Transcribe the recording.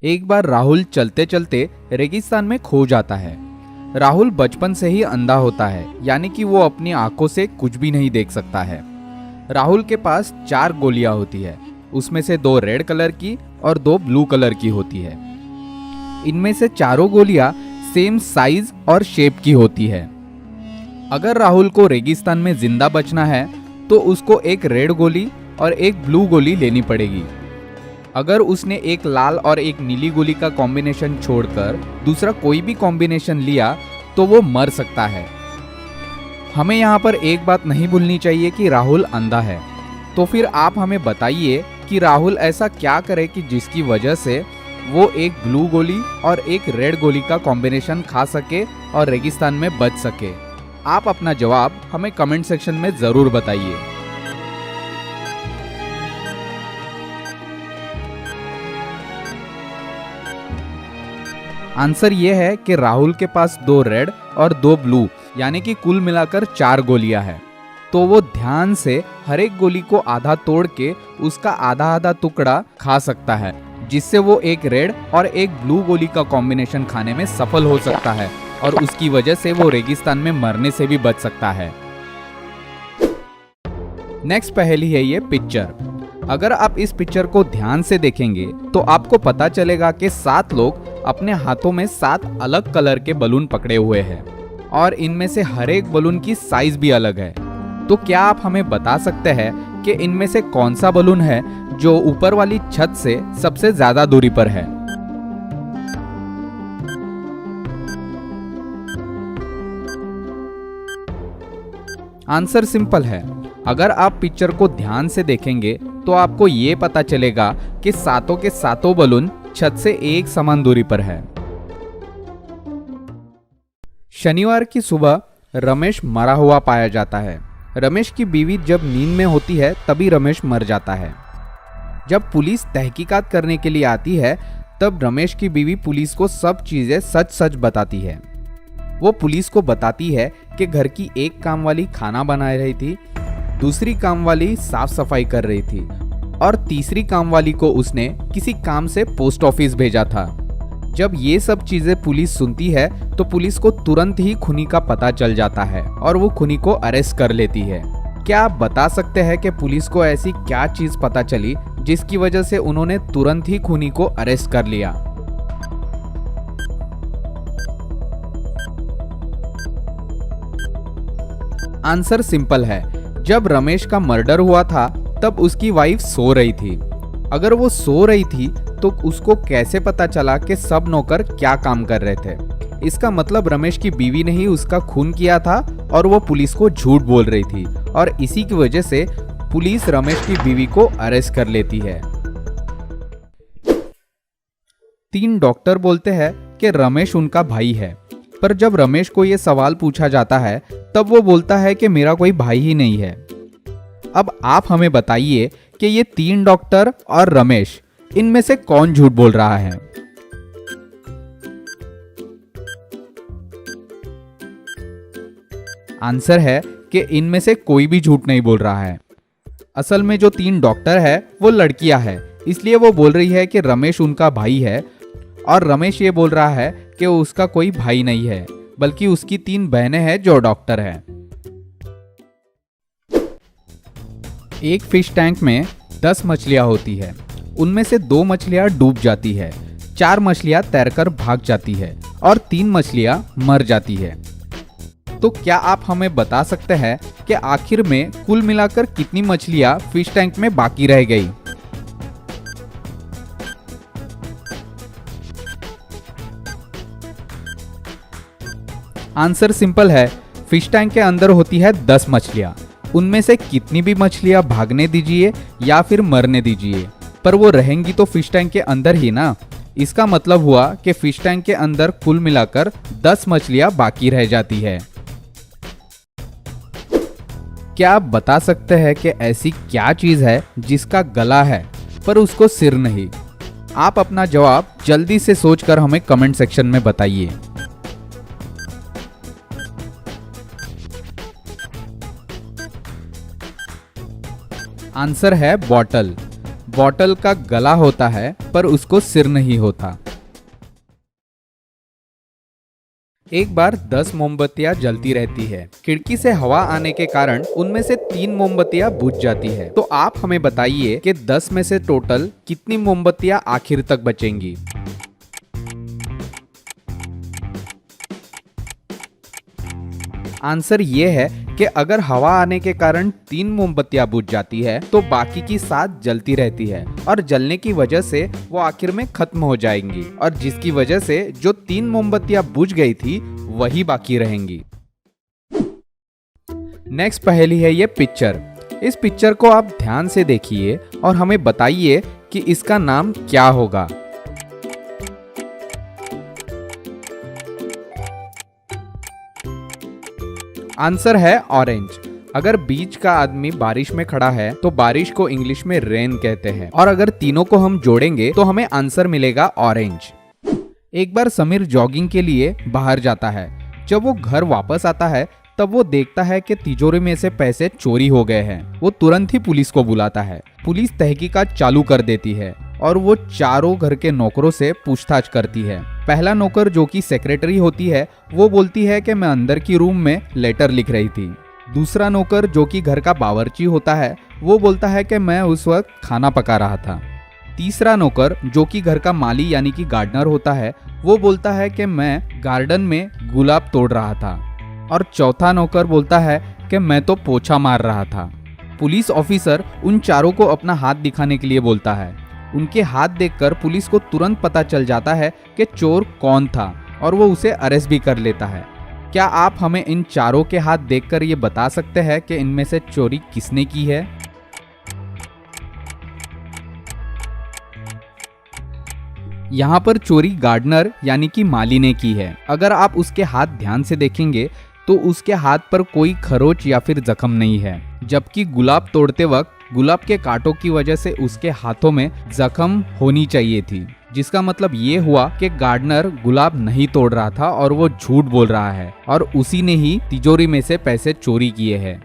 एक बार राहुल चलते चलते रेगिस्तान में खो जाता है। राहुल बचपन से ही अंधा होता है, यानी कि वो अपनी आंखों से कुछ भी नहीं देख सकता है। राहुल के पास 4 गोलियां होती है, उसमें से 2 रेड कलर की और 2 ब्लू कलर की होती है। इनमें से चारों गोलियां सेम साइज और शेप की होती है। अगर राहुल को रेगिस्तान में जिंदा बचना है तो उसको एक रेड गोली और एक ब्लू गोली लेनी पड़ेगी। अगर उसने एक लाल और एक नीली गोली का कॉम्बिनेशन छोड़कर दूसरा कोई भी कॉम्बिनेशन लिया तो वो मर सकता है। हमें यहाँ पर एक बात नहीं भूलनी चाहिए कि राहुल अंधा है। तो फिर आप हमें बताइए कि राहुल ऐसा क्या करे कि जिसकी वजह से वो एक ब्लू गोली और एक रेड गोली का कॉम्बिनेशन खा सके और रेगिस्तान में बच सके। आप अपना जवाब हमें कमेंट सेक्शन में ज़रूर बताइए। आंसर ये है कि राहुल के पास 2 रेड और 2 ब्लू यानी कि कुल मिलाकर 4 गोलियां हैं। तो वो ध्यान से हर एक गोली को आधा तोड़ के उसका आधा आधा टुकड़ा खा सकता है, जिससे वो एक रेड और एक ब्लू गोली का कॉम्बिनेशन खाने में सफल हो सकता है और उसकी वजह से वो रेगिस्तान में मरने से भी बच सकता है। नेक्स्ट पहेली है ये पिक्चर। अगर आप इस पिक्चर को ध्यान से देखेंगे तो आपको पता चलेगा कि 7 लोग अपने हाथों में 7 अलग कलर के बलून पकड़े हुए हैं और इनमें से हर एक बलून की साइज भी अलग है। तो क्या आप हमें बता सकते हैं कि इनमें से कौन सा बलून है जो ऊपर वाली छत से सबसे ज्यादा दूरी पर है? आंसर सिंपल है। अगर आप पिक्चर को ध्यान से देखेंगे तो आपको ये पता चलेगा कि सातों के सातों बलून छत से एक समान दूरी पर है। शनिवार की सुबह रमेश मरा हुआ पाया जाता है। रमेश की बीवी जब नींद में होती है तभी रमेश मर जाता है। जब पुलिस तहकीकात करने के लिए आती है तब रमेश की बीवी पुलिस को सब चीजें सच सच बताती है। वो पुलिस को बताती है कि घर की एक काम वाली खाना बना रही थी, दूसरी काम वाली साफ सफाई कर रही थी और तीसरी काम वाली को उसने किसी काम से पोस्ट ऑफिस भेजा था। जब ये सब चीजें पुलिस सुनती है तो पुलिस को तुरंत ही खूनी का पता चल जाता है और वो खूनी को अरेस्ट कर लेती है। क्या आप बता सकते हैं कि पुलिस को ऐसी क्या चीज पता चली जिसकी वजह से उन्होंने तुरंत ही खूनी को अरेस्ट कर लिया? आंसर सिंपल है। जब रमेश का मर्डर हुआ था तब उसकी वाइफ सो रही थी। अगर वो सो रही थी तो उसको कैसे पता चला कि सब नौकर क्या काम कर रहे थे? इसका मतलब रमेश की बीवी ने ही उसका खून किया था और वो पुलिस को झूठ बोल रही थी और इसी की वजह से पुलिस रमेश की बीवी को अरेस्ट कर लेती है। 3 डॉक्टर बोलते हैं कि रमेश उनका भाई है, पर जब रमेश को ये सवाल पूछा जाता है तब वो बोलता है कि मेरा कोई भाई ही नहीं है। अब आप हमें बताइए कि ये 3 डॉक्टर और रमेश, इनमें से कौन झूठ बोल रहा है? आंसर है कि इनमें से कोई भी झूठ नहीं बोल रहा है। असल में जो 3 डॉक्टर है वो लड़कियां है, इसलिए वो बोल रही है कि रमेश उनका भाई है और रमेश ये बोल रहा है कि उसका कोई भाई नहीं है, बल्कि उसकी 3 बहनें हैं जो डॉक्टर हैं। एक फिश टैंक में 10 मछलियां होती है, उनमें से 2 मछलियां डूब जाती है, 4 मछलियां तैरकर भाग जाती है और 3 मछलियां मर जाती है। तो क्या आप हमें बता सकते हैं कि आखिर में कुल मिलाकर कितनी मछलियां फिश टैंक में बाकी रह गई? आंसर सिंपल है। फिश टैंक के अंदर होती है 10 मछलियां। उनमें से कितनी भी मछलियां भागने दीजिए या फिर मरने दीजिए, पर वो रहेंगी तो फिश टैंक के अंदर ही ना। इसका मतलब हुआ कि फिश टैंक के अंदर कुल मिलाकर 10 मछलियां बाकी रह जाती है। क्या आप बता सकते हैं कि ऐसी क्या चीज है जिसका गला है पर उसको सिर नहीं? आप अपना जवाब जल्दी से सोचकर हमें कमेंट सेक्शन में बताइए। आंसर है बॉटल। बॉटल का गला होता है पर उसको सिर नहीं होता। एक बार 10 मोमबत्तियां जलती रहती है। खिड़की से हवा आने के कारण उनमें से 3 मोमबत्तियां बुझ जाती है। तो आप हमें बताइए कि 10 में से टोटल कितनी मोमबत्तियां आखिर तक बचेंगी। आंसर ये है कि अगर हवा आने के कारण 3 मोमबत्तियां बुझ जाती है तो बाकी की 7 जलती रहती है और जलने की वजह से वो आखिर में खत्म हो जाएंगी और जिसकी वजह से जो 3 मोमबत्तियां बुझ गई थी वही बाकी रहेंगी। नेक्स्ट पहेली है ये पिक्चर। इस पिक्चर को आप ध्यान से देखिए और हमें बताइए कि इसका नाम क्या होगा। आंसर है ऑरेंज। अगर बीच का आदमी बारिश में खड़ा है तो बारिश को इंग्लिश में रेन कहते हैं और अगर तीनों को हम जोड़ेंगे तो हमें आंसर मिलेगा ऑरेंज। एक बार समीर जॉगिंग के लिए बाहर जाता है। जब वो घर वापस आता है तब वो देखता है कि तिजोरी में से पैसे चोरी हो गए हैं। वो तुरंत ही पुलिस को बुलाता है। पुलिस तहकीकात चालू कर देती है और वो चारों घर के नौकरों से पूछताछ करती है। पहला नौकर जो कि सेक्रेटरी होती है वो बोलती है कि मैं अंदर की रूम में लेटर लिख रही थी। दूसरा नौकर जो कि घर का बावर्ची होता है वो बोलता है कि मैं उस वक्त खाना पका रहा था। तीसरा नौकर जो कि घर का माली यानी कि गार्डनर होता है वो बोलता है कि मैं गार्डन में गुलाब तोड़ रहा था। और चौथा नौकर बोलता है कि मैं तो पोछा मार रहा था। पुलिस ऑफिसर उन चारों को अपना हाथ दिखाने के लिए बोलता है। उनके हाथ देखकर पुलिस को तुरंत पता चल जाता है कि चोर कौन था और वो उसे अरेस्ट भी कर लेता है। क्या आप हमें इन चारों के हाथ देखकर ये बता सकते हैं कि इनमें से चोरी किसने की है? यहाँ पर चोरी गार्डनर यानी कि माली ने की है। अगर आप उसके हाथ ध्यान से देखेंगे तो उसके हाथ पर कोई खरोच या फिर जख्म नहीं है, जबकि गुलाब तोड़ते वक्त गुलाब के कांटों की वजह से उसके हाथों में जख्म होनी चाहिए थी, जिसका मतलब ये हुआ कि गार्डनर गुलाब नहीं तोड़ रहा था और वो झूठ बोल रहा है और उसी ने ही तिजोरी में से पैसे चोरी किए हैं।